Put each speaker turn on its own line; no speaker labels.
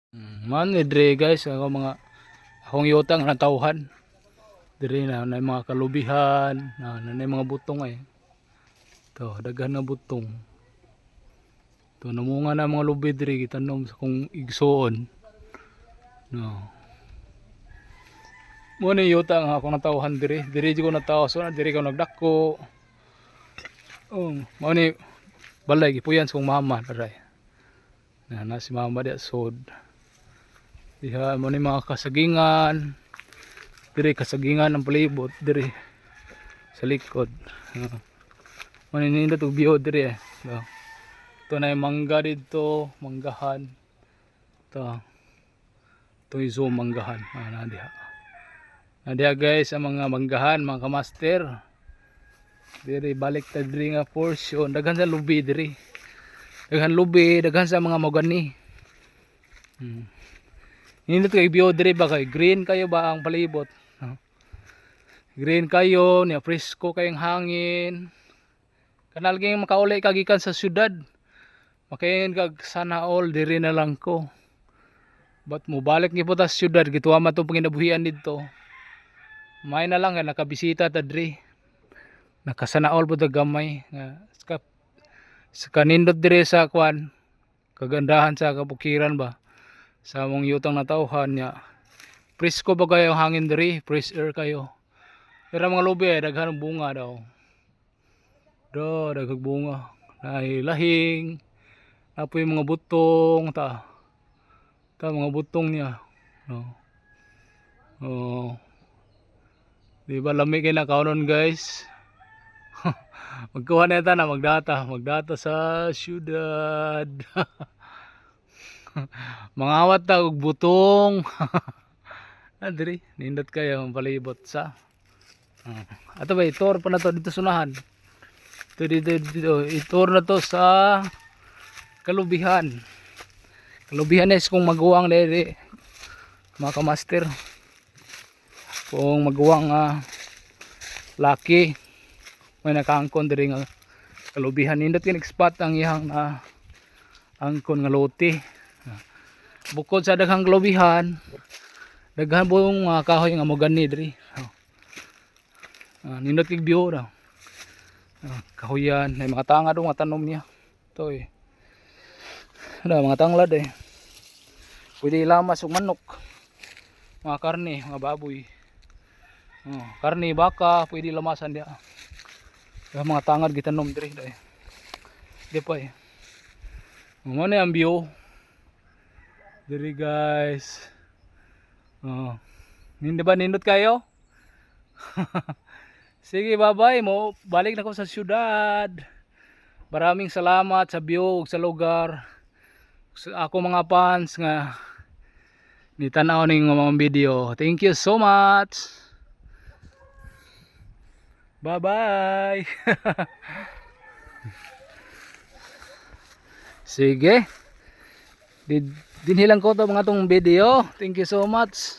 Man dire guys, ako mga akong yutang natawhan. Dire na mga kalubihan, na mga butong ay. To, daghan na butong. To namunga na mga lubi dire gitanom sa kung igsoon. No. Mo ni yutang ako natawhan dire. Dire ko nataw so dire ko nagdako. Mo ni balay gipuyan sa mama taray. Na si mama dia sod. Diha mo ni mga kasagingan. Dire kasagingan ang palibot dire sa likod. Maninindot og view dire. Ito na yung mangga dito, manggahan. Ito yung zoom manggahan. Nadiha. Nadiha guys ang mga manggahan, mga kamaster. Dire balik ta dire nga portion. Daghan sa lubi dire. Daghan lubi, daghan sa mga mogani. Nindot kay view dire ba kay green kayo ba ang palibot? Green kayo, niya fresco kayong hangin. Kanal gyud makauli kagikan sa syudad. Makain kag sana all diri na lang ko. But mo balik ni puta sa syudad gituwa man tong panginabuhian didto. May na lang nakabisita ta diri. Nakasana all pud gamay nga sa kanindot diri sa kwan. Kagandahan sa kabukiran ba. Sa mong yutang natawhan niya. Presko ba kayo hangin diri, fresh air kayo. Pero mga lubi daghan bunga daw. Daghang bunga. Lahing. Apoy mga butong ta mga butong niya. Di ba lamig kay nakaunon guys. Magkuha na ta na magdata sa syudad. Mangawat ta og butong. Diri nindot kayo ang palibot sa ato ba itor pa na to dito sunahan. Dito itor na to sa kalubihan. Kalubihan is kung maguwang diri mga kamaster. Kung maguwang laki may nakaangkon diri nga kalubihan. Nindot kin spot ang iyang angkon nga lote. Bukod sa daghang kalubihan, daghan buong kahoy nga mogani diri. Nindot kig view daw. Kahoyan, may mga tanga do nga tanom niya. Ito mga tanglad pwede ilamas og manok, mga karne, mga baboy, karne baka pwede lamasan dia. Mga tangad gitanom diri di pa mo na ang view diri guys. Hindi ba nindot kayo? Sige, bye bye mo balik na ko sa syudad. Maraming salamat sa view sa lugar. Ako mga fans nga nitanaw ning mga video. Thank you so much. Bye bye. Sige. Dinhilang ko to mga tong video. Thank you so much.